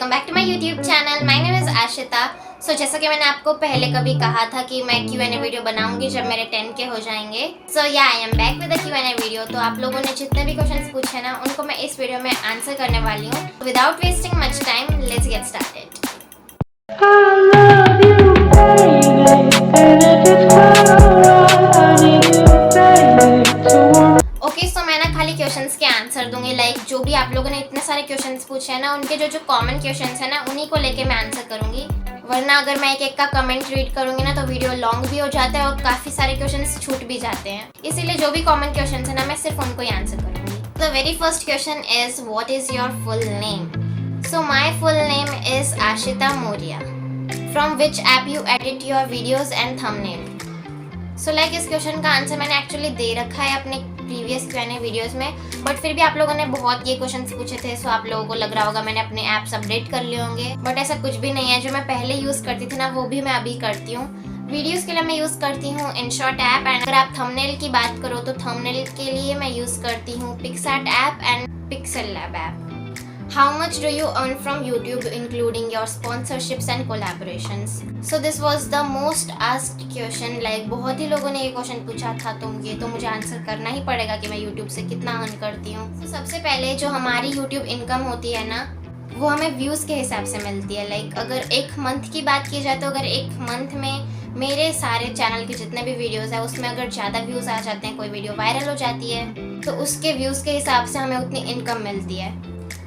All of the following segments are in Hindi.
Welcome back to my YouTube channel. My name is Ashita. So जैसा कि मैंने आपको पहले कभी कहा था कि मैं Q&A वीडियो बनाऊंगी जब मेरे 10 के हो जाएंगे। सो या I am back with the Q&A video. तो आप लोगों ने जितने भी क्वेश्चंस पूछे ना उनको मैं इस वीडियो में आंसर करने वाली हूँ। Without wasting much time let's get started. Okay so मैं ना खाली क्वेश्चंस के आंसर दूंगी। लाइक जो भी आप लोगों ने इतने सारे क्वेश्चंस पूछे हैं ना उनके जो कॉमन क्वेश्चंस है ना उन्हीं को लेके मैं आंसर करूंगी। वरना अगर मैं एक एक का कमेंट रीड करूंगी ना तो वीडियो लॉन्ग भी हो जाता है और काफी सारे क्वेश्चंस छूट भी जाते हैं। इसीलिए जो भी कॉमन क्वेश्चंस है ना मैं सिर्फ उनको ही आंसर करूंगी। The very first question is what is your full name. So my full name is Ashita Maurya. From which app you edit your videos and thumbnail. So like इस क्वेश्चन का आंसर मैंने एक्चुअली दे रखा है अपने प्रीवियस Q&A वीडियोस में, बट फिर भी आप लोगों ने बहुत ये क्वेश्चंस पूछे थे। सो आप लोगों को लग रहा होगा मैंने अपने ऐप्स अपडेट कर लिए होंगे, बट ऐसा कुछ भी नहीं है। जो मैं पहले यूज़ करती थी ना वो भी मैं अभी करती हूँ। वीडियोस के लिए मैं यूज़ करती हूँ InShot ऐप, एंड अगर आप थंबनेल की बात करो तो थंबनेल के लिए मैं यूज़ करती हूँ PicsArt app and PixelLab app. How much do you earn from YouTube including your sponsorships and collaborations? So this was the most asked question. Like बहुत ही लोगों ने ये क्वेश्चन पूछा था तो मुझे आंसर करना ही पड़ेगा कि मैं YouTube से कितना अर्न करती हूँ। तो सबसे पहले जो हमारी YouTube इनकम होती है ना वो हमें व्यूज़ के हिसाब से मिलती है। लाइक अगर एक मंथ की बात की जाए तो अगर एक मंथ में मेरे सारे चैनल के जितने भी वीडियोस है उसमें अगर ज़्यादा व्यूज़ आ जाते हैं, कोई वीडियो वायरल हो जाती है तो उसके व्यूज़ के हिसाब से हमें उतनी इनकम मिलती है।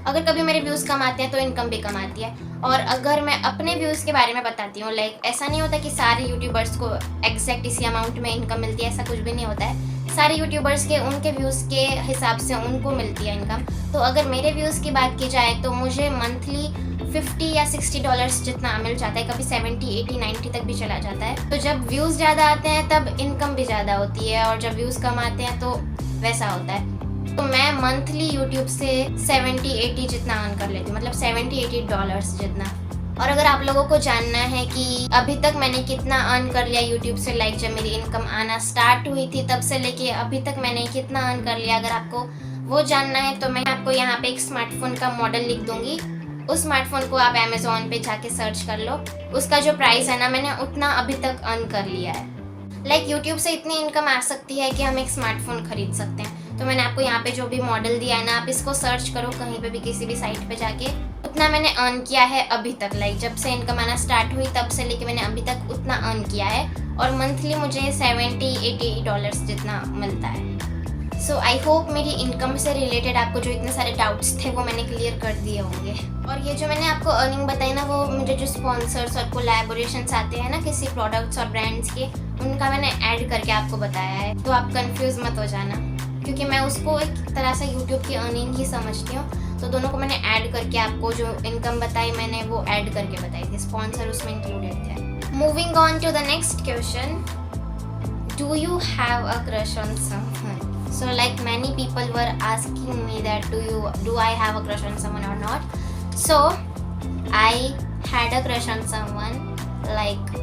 अगर कभी मेरे व्यूज़ कम आते हैं तो इनकम भी कम आती है। और अगर मैं अपने व्यूज़ के बारे में बताती हूँ, लाइक ऐसा नहीं होता कि सारे यूट्यूबर्स को एग्जैक्ट इसी अमाउंट में इनकम मिलती है, ऐसा कुछ भी नहीं होता है। सारे यूट्यूबर्स के उनके व्यूज़ के हिसाब से उनको मिलती है इनकम। तो अगर मेरे व्यूज़ की बात की जाए तो मुझे मंथली $50 या $60 जितना मिल जाता है, कभी 70, 80, 90 तक भी चला जाता है। तो जब व्यूज़ ज़्यादा आते हैं तब इनकम भी ज़्यादा होती है, और जब व्यूज़ कम आते हैं तो वैसा होता है। तो मैं मंथली यूट्यूब से 70-80 जितना अर्न कर लेती हूँ, मतलब $70-80 जितना। और अगर आप लोगों को जानना है कि अभी तक मैंने कितना अर्न कर लिया यूट्यूब से, लाइक जब मेरी इनकम आना स्टार्ट हुई थी तब से लेके अभी तक मैंने कितना अर्न कर लिया, अगर आपको वो जानना है तो मैं आपको यहाँ पे एक स्मार्टफोन का मॉडल लिख दूँगी। उस स्मार्टफोन को आप अमेज़ॉन पे जाके सर्च कर लो। उसका जो प्राइस है ना मैंने उतना अभी तक अर्न कर लिया है। लाइक यूट्यूब से इतनी इनकम आ सकती है कि हम एक स्मार्टफोन खरीद सकते हैं। तो मैंने आपको यहाँ पे जो भी मॉडल दिया है ना आप इसको सर्च करो कहीं पे भी, किसी भी साइट पे जाके। उतना मैंने अर्न किया है अभी तक, लाइक जब से इनकम आना स्टार्ट हुई तब से लेके मैंने अभी तक उतना अर्न किया है, और मंथली मुझे $70-80 जितना मिलता है। सो आई होप मेरी इनकम से रिलेटेड आपको जो इतने सारे डाउट्स थे वो मैंने क्लियर कर दिए होंगे। और ये जो मैंने आपको अर्निंग बताई ना वो मुझे जो स्पॉन्सर्स और कोलैबोरेशंस आते हैं ना किसी प्रोडक्ट्स और ब्रांड्स के, उनका मैंने ऐड करके आपको बताया है। तो आप कंफ्यूज मत हो जाना, क्योंकि मैं उसको एक तरह से यूट्यूब की अर्निंग ही समझती हूँ। तो दोनों को मैंने ऐड करके आपको जो इनकम बताई मैंने वो ऐड करके बताई थी, स्पॉन्सर उसमें इंक्लूडेड थे। Moving on to the next question, do you have a crush on someone? So like many people were asking me that do I have a crush on someone or not? So I had a crush on someone. Like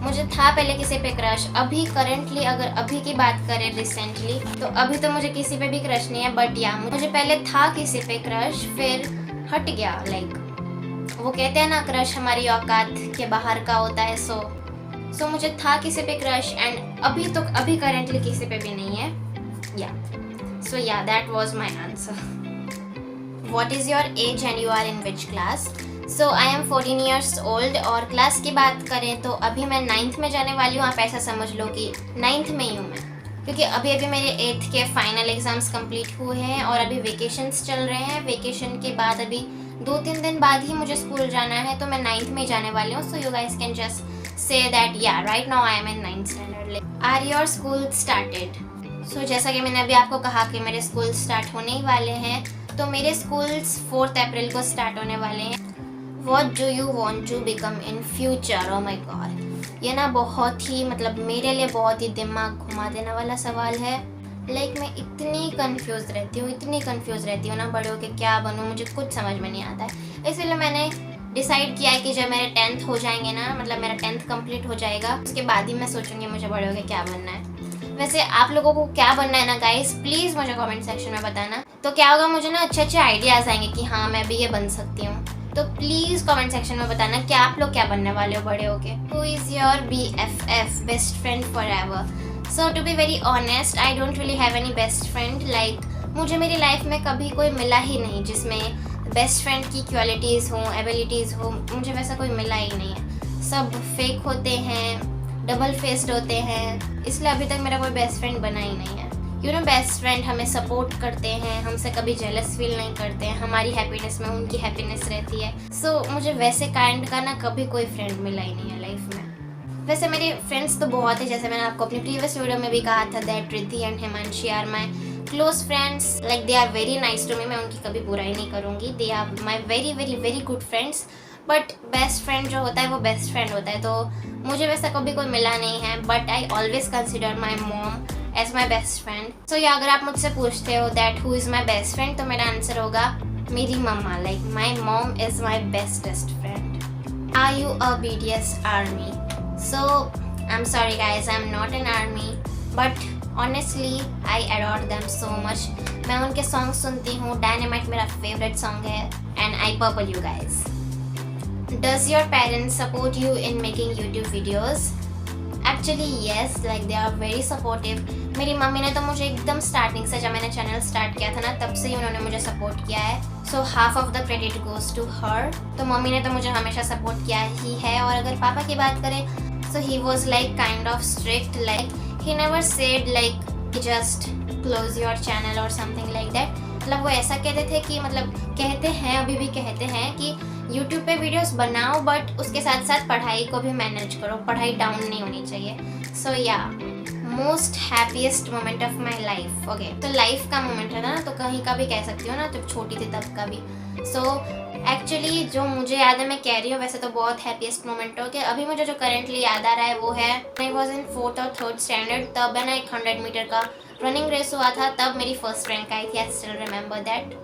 मुझे था पहले किसी पे क्रश। अभी करंटली अगर अभी की बात करें रिसेंटली तो अभी तो मुझे किसी पे भी क्रश नहीं है, बट या मुझे पहले था किसी पे क्रश, फिर हट गया। लाइक वो कहते हैं ना क्रश हमारी औकात के बाहर का होता है। सो मुझे था किसी पे क्रश, एंड अभी करंटली किसी पे भी नहीं है। So that was my answer. What is your age and you are in which class? So I am 14 years old, और क्लास की बात करें तो अभी मैं 9th में जाने वाली हूँ। आप ऐसा समझ लो कि 9th में ही हूँ मैं, क्योंकि अभी मेरे 8th के फाइनल एग्जाम्स कंप्लीट हुए हैं और अभी वेकेशंस चल रहे हैं। वेकेशन के बाद अभी 2-3 दिन बाद ही मुझे स्कूल जाना है, तो मैं 9th में ही जाने वाली हूँ। So you guys can just say that right now I am in 9th standard. Are your school started? सो जैसा कि मैंने अभी आपको कहा कि मेरे स्कूल स्टार्ट होने ही वाले हैं, तो मेरे स्कूल्स 4 अप्रैल को स्टार्ट होने वाले हैं। What do you want to become in future? Oh my God, ये ना बहुत ही मतलब मेरे लिए बहुत ही दिमाग घुमा देने वाला सवाल है। लाइक मैं इतनी कंफ्यूज रहती हूँ ना, बड़े होके क्या बनूँ मुझे कुछ समझ में नहीं आता है। इसलिए मैंने डिसाइड किया है कि जब मेरे 10th हो जाएंगे ना, मतलब मेरा 10th कंप्लीट हो जाएगा उसके बाद ही मैं सोचूंगी मुझे बड़े होके क्या बनना है। वैसे आप लोगों को क्या बनना है ना गाइस, प्लीज़ मुझे कमेंट सेक्शन में बताना। तो क्या होगा, मुझे ना अच्छे आइडियाज़ आएंगे कि हाँ मैं भी ये बन सकती हूँ। तो प्लीज़ कमेंट सेक्शन में बताना कि आप लोग क्या बनने वाले हो बड़े होके। Who is your BFF, best friend for ever? So to be very honest, I don't really have any best friend. Like मुझे मेरी लाइफ में कभी कोई मिला ही नहीं जिसमें बेस्ट फ्रेंड की क्वालिटीज़ हों, एबिलिटीज़ हो, मुझे वैसा कोई मिला ही नहीं है। सब फेक होते हैं, डबल फेस्ड होते हैं, इसलिए अभी तक मेरा कोई बेस्ट फ्रेंड बना ही नहीं है। यू नो, बेस्ट फ्रेंड हमें सपोर्ट करते हैं, हमसे कभी जेलस फील नहीं करते हैं, हमारी हैप्पीनेस में उनकी हैप्पीनेस रहती है। सो मुझे वैसे काइंड का ना कभी कोई फ्रेंड मिला ही नहीं है लाइफ में। वैसे मेरे फ्रेंड्स तो बहुत है, जैसे मैंने आपको अपनी प्रीवियस वीडियो में भी कहा था that Riddhi and Himanshi are my close friends. Like they are very nice to me, मैं उनकी कभी बुराई नहीं करूँगी। They are my very very very good friends. But best friend जो होता है वो बेस्ट फ्रेंड होता है, तो मुझे वैसा कभी कोई मिला नहीं है। But I always consider my mom as my best friend. So या अगर आप मुझसे पूछते हो that who is my best friend, तो मेरा आंसर होगा मेरी मम्मा। Like my mom is my bestest friend. Are you a BTS army? So I am sorry guys, I am not an army, but honestly I adore them so much. मैं उनके सॉन्ग सुनती हूँ, डायनामाइट मेरा फेवरेट सॉन्ग है, and I purple you guys. Does your parents support you in making YouTube videos? Actually yes, like they are very supportive. मेरी मम्मी ने तो मुझे एकदम स्टार्टिंग से, जब मैंने चैनल स्टार्ट किया था ना, तब से ही उन्होंने मुझे सपोर्ट किया है। So half of the credit goes to her. तो मम्मी ने तो मुझे हमेशा सपोर्ट किया ही है। और अगर पापा की बात करें, so he was like kind of strict. Like he never said like just close your channel और समथिंग लाइक दैट। मतलब वो ऐसा कहते थे कि, मतलब कहते हैं, अभी भी कहते हैं कि यूट्यूब पे वीडियोस बनाओ, बट उसके साथ साथ पढ़ाई को भी मैनेज करो, पढ़ाई डाउन नहीं होनी चाहिए। सो या most happiest moment of my life. Okay, तो लाइफ का मोमेंट है ना, तो कहीं का भी कह सकती हूँ ना, जब छोटी थी तब का भी। सो एक्चुअली जो मुझे याद है मैं कह रही हूँ, वैसे तो बहुत हैप्पीएस्ट मोमेंट हो कि अभी मुझे जो करेंटली याद आ रहा है वो है, आई वॉज इन 4th और 3rd स्टैंडर्ड। तब है ना एक 100 मीटर का रनिंग रेस हुआ था, तब मेरी फर्स्ट रैंक आई थी। I still remember that.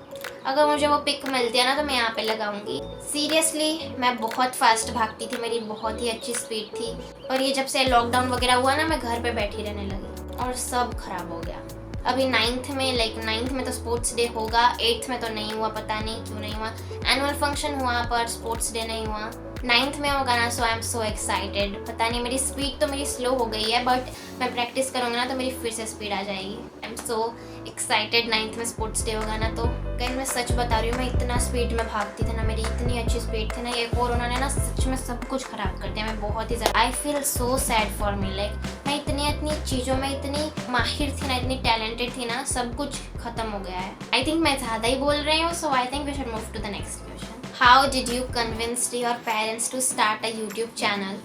अगर मुझे वो पिक मिलती है ना तो मैं यहाँ पे लगाऊंगी। सीरियसली मैं बहुत फास्ट भागती थी, मेरी बहुत ही अच्छी स्पीड थी। पर ये जब से लॉकडाउन वगैरह हुआ ना, मैं घर पे बैठी रहने लगी और सब खराब हो गया। अभी 9th में तो स्पोर्ट्स डे होगा, 8th में तो नहीं हुआ, पता नहीं क्यों नहीं हुआ। एनुअल फंक्शन हुआ पर स्पोर्ट्स डे नहीं हुआ। 9th में होगा ना, सो आई एम सो एक्साइटेड। पता नहीं, मेरी स्पीड तो मेरी स्लो हो गई है, बट मैं प्रैक्टिस करूँगी ना तो मेरी फिर से स्पीड आ जाएगी। I am so excited. 9th में स्पोर्ट्स डे होगा ना, तो कहीं मैं सच बता रही हूँ, मैं इतना स्पीड में भागती थी ना, मेरी इतनी अच्छी स्पीड थी ना, ये कोरोना ने ना सच में सब कुछ ख़राब कर दिया। मैं बहुत ही ज़्यादा, I feel so sad for me. Like मैं इतनी चीज़ों में इतनी माहिर थी ना, इतनी टैलेंटेड थी ना, सब कुछ ख़त्म हो गया है। आई थिंक मैं ज़्यादा ही बोल रही हूँ, so I think we should move to the next question. How did you convince your parents to start a YouTube channel?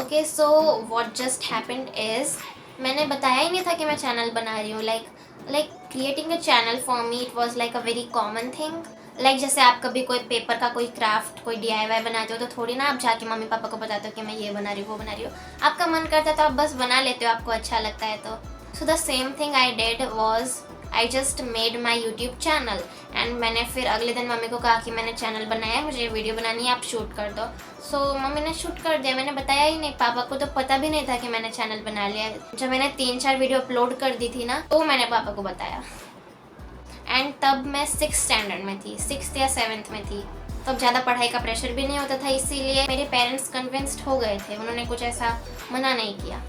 Okay, so what just happened is, मैंने बताया ही नहीं था कि मैं चैनल बना रही हूँ। Like creating a channel for me it was like a very common thing. Like जैसे आप कभी कोई पेपर का कोई क्राफ्ट, कोई DIY बनाते हो, तो थोड़ी ना आप जाके मम्मी पापा को बताते हो कि मैं ये बना रही हूँ, वो बना रही हूँ। आपका मन करता है तो आप बस बना लेते हो, आपको अच्छा लगता है तो। So the same thing I did was I just made my YouTube channel. And मैंने फिर अगले दिन मम्मी को कहा कि मैंने चैनल बनाया है, मुझे वीडियो बनानी है, आप शूट कर दो। सो मम्मी ने शूट कर दिया, मैंने बताया ही नहीं। पापा को तो पता भी नहीं था कि मैंने चैनल बना लिया। जब मैंने 3-4 वीडियो अपलोड कर दी थी ना, तो मैंने पापा को बताया। एंड तब मैं 6th स्टैंडर्ड में थी, 6th या 7th में थी। तब ज़्यादा पढ़ाई का प्रेशर भी नहीं होता था, इसीलिए मेरे पेरेंट्स कन्विंस्ड हो गए थे, उन्होंने कुछ ऐसा मना नहीं किया।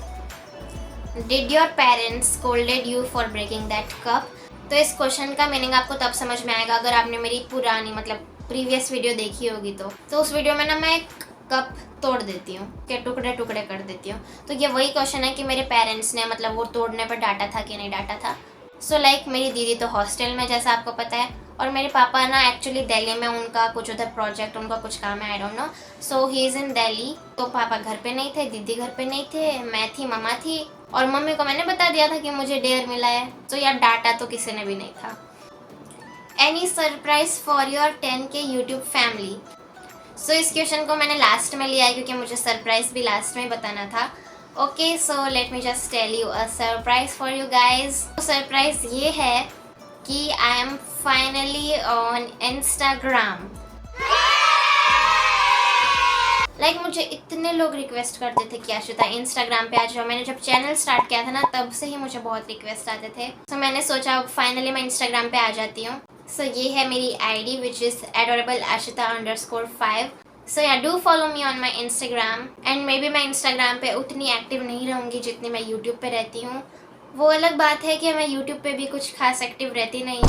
Did your parents scolded you for breaking that cup? तो इस क्वेश्चन का मीनिंग आपको तब समझ में आएगा अगर आपने मेरी पुरानी, मतलब प्रीवियस वीडियो देखी होगी। तो उस वीडियो में ना मैं एक कप तोड़ देती हूँ, के टुकड़े टुकड़े कर देती हूँ। तो ये वही क्वेश्चन है कि मेरे पेरेंट्स ने मतलब वो तोड़ने पर डांटा था कि नहीं डांटा था। सो लाइक मेरी दीदी तो हॉस्टल में, जैसा आपको पता है, और मेरे पापा ना एक्चुअली दिल्ली में, उनका कुछ उधर प्रोजेक्ट, उनका कुछ काम है, आई don't no. So he is in Delhi. तो पापा घर पे नहीं थे, दीदी घर पे नहीं थे, मैं थी, मम्मा थी, और मम्मी को मैंने बता दिया था कि मुझे डेयर मिला है। तो यार डाटा तो किसी ने भी नहीं था। Any surprise for your 10K YouTube family? So इस क्वेश्चन को मैंने लास्ट में लिया है क्योंकि मुझे सरप्राइज भी लास्ट में बताना था। Okay, so let me just tell you a surprise for you guys. Surprise ये है कि I am finally on Instagram. Like मुझे इतने लोग रिक्वेस्ट करते थे कि आश्रिता इंस्टाग्राम पे आ जाओ। मैंने जब चैनल स्टार्ट किया था ना, तब से ही मुझे बहुत रिक्वेस्ट आते थे। तो मैंने सोचा अब फाइनली मैं इंस्टाग्राम पे आ जाती हूँ। सो ये है मेरी आईडी विच इज़ adorableashita_5. सो या do follow me on my Instagram. And may be मैं इंस्टाग्राम पे उतनी एक्टिव नहीं रहूँगी जितनी मैं यूट्यूब पे रहती हूँ. वो अलग बात है कि मैं यूट्यूब पे भी कुछ खास एक्टिव रहती नहीं.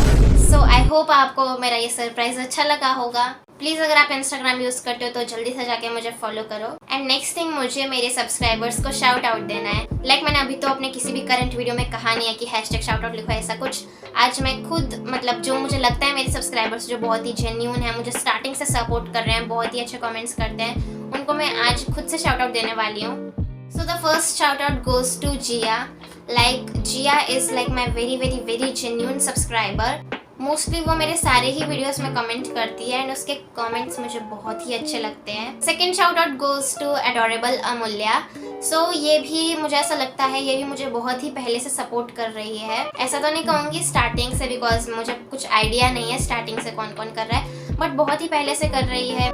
सो आई होप आपको मेरा ये सरप्राइज़ अच्छा लगा होगा. प्लीज़ अगर आप इंस्टाग्राम यूज़ करते हो तो जल्दी से जाके मुझे फॉलो करो. एंड नेक्स्ट थिंग, मुझे मेरे सब्सक्राइबर्स को शाउट आउट देना है. लाइक मैंने अभी तो अपने किसी भी करंट वीडियो में कहा नहीं है कि हैशटैग शाउट आउट लिखो ऐसा कुछ. आज मैं खुद मतलब जो मुझे लगता है मेरे सब्सक्राइबर्स जो बहुत ही जेन्यून है, मुझे स्टार्टिंग से सपोर्ट कर रहे हैं, बहुत ही अच्छे कमेंट्स करते हैं, उनको मैं आज खुद से शाउट आउट देने वाली हूँ. So the first shout out goes to Jiya. Like Jiya is like my very very very genuine subscriber. Mostly वो मेरे सारे ही वीडियोस में कमेंट करती है एंड उसके कमेंट्स मुझे बहुत ही अच्छे लगते हैं. Second shout out goes to adorable Amulya. So ये भी मुझे ऐसा लगता है ये भी मुझे बहुत ही पहले से सपोर्ट कर रही है. ऐसा तो नहीं कहूँगी स्टार्टिंग से, बिकॉज मुझे कुछ आइडिया नहीं है स्टार्टिंग से कौन कौन कर रहा है, बट बहुत ही पहले से कर रही है.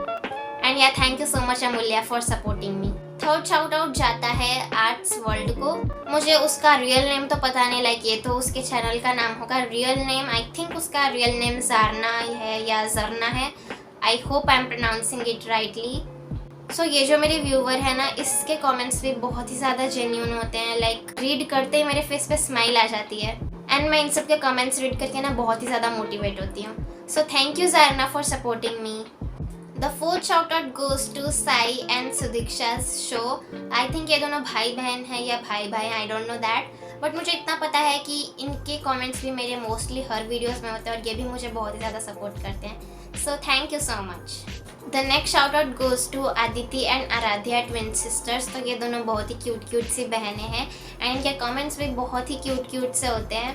एंड या thank you so much Amulya for supporting me. Third shout out जाता है आर्ट्स वर्ल्ड को. मुझे उसका रियल नेम तो पता नहीं, लाइक ये तो उसके चैनल का नाम होगा. रियल नेम आई थिंक उसका रियल नेम जारना है या जरना है. I hope I am pronouncing it rightly. So ये जो मेरे व्यूवर है ना, इसके कमेंट्स भी बहुत ही ज़्यादा जेन्यून होते हैं. लाइक रीड करते ही मेरे फेस पे स्माइल आ जाती है. एंड मैं इन सब के कमेंट्स रीड करके ना बहुत ही ज़्यादा मोटिवेट होती हूँ. So thank you Jarna for supporting me. The fourth shout out goes to Sai and Sudiksha's show. I think ये दोनों भाई बहन है या भाई भाई, I don't know that, but मुझे इतना पता है कि इनके कमेंट्स भी मेरे मोस्टली हर वीडियोस में होते हैं और ये भी मुझे बहुत ही ज़्यादा सपोर्ट करते हैं. So thank you so much. The next shout out goes to Aditi and Aaradhya twin sisters. तो ये दोनों बहुत ही क्यूट क्यूट सी बहनें हैं एंड इनके कमेंट्स भी बहुत ही क्यूट क्यूट से होते हैं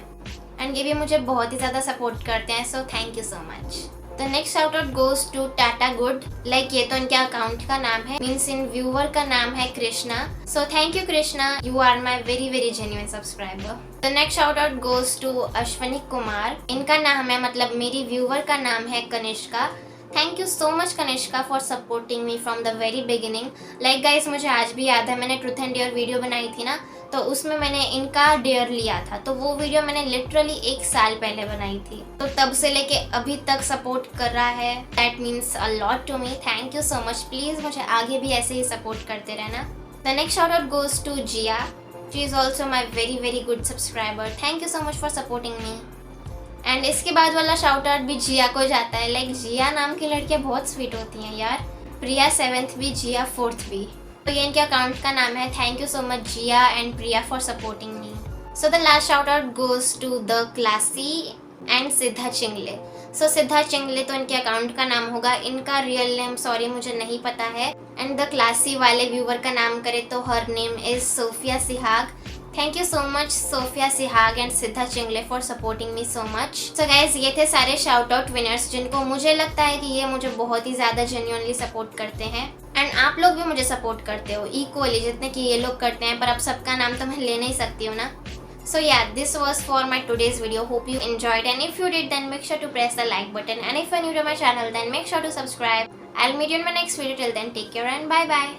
एंड ये भी मुझे बहुत ही ज़्यादा सपोर्ट करते हैं. So thank you so much. The next shout out goes to Tata good. Like ये तो इनके अकाउंट का नाम है, मीन्स इन व्यूवर का नाम है Krishna. So thank you Krishna, you are my very very genuine subscriber. The next shout out goes to Ashwani Kumar. इनका नाम है मतलब मेरी व्यूवर का नाम है Kanishka. Thank you so much Kanishka for supporting me from the very beginning. Like guys मुझे आज भी याद है, मैंने ट्रूथ एंड डेयर वीडियो बनाई थी ना, तो उसमें मैंने इनका डेयर लिया था. तो वो वीडियो मैंने लिटरली 1 साल पहले बनाई थी. तो तब से लेके अभी तक सपोर्ट कर रहा है. That means a lot to me. Thank you so much. Please मुझे आगे भी ऐसे ही सपोर्ट करते रहना. The next shout out goes to Jiya. She is also my very very good subscriber. Thank you so much for supporting me. And इसके बाद वाला शाउट आउट भी जिया को जाता है. लाइक जिया नाम की लड़कियाँ बहुत स्वीट होती हैं यार. प्रिया 7th भी, जिया 4th भी. तो ये इनके अकाउंट का नाम है. Thank you so much Jiya and Priya for supporting me. So the last shout out goes to the classy and Siddha Chingle. सो सिद्धा चिंगले तो इनके अकाउंट का नाम होगा. इनका रियल नेम सॉरी मुझे नहीं पता है. एंड द क्लासी वाले व्यूवर का नाम करे तो her name is Sofia Sihag. Thank you so much Sofia Sihag and Siddha Chingle for supporting me so much. So guys ये थे सारे शाउट आउट विनर्स जिनको मुझे लगता है कि ये मुझे बहुत ही ज़्यादा जेन्युइनली सपोर्ट करते हैं. एंड आप लोग भी मुझे सपोर्ट करते हो इक्वली जितने कि ये लोग करते हैं, पर अब सबका नाम तो मैं ले नहीं सकती हूँ ना. So yeah, this was for my today's video. Hope you enjoyed, and if you did then make sure to press the like button, and if you're new to my channel then make sure to subscribe. I'll meet you in my next video. Till then, take care and bye bye.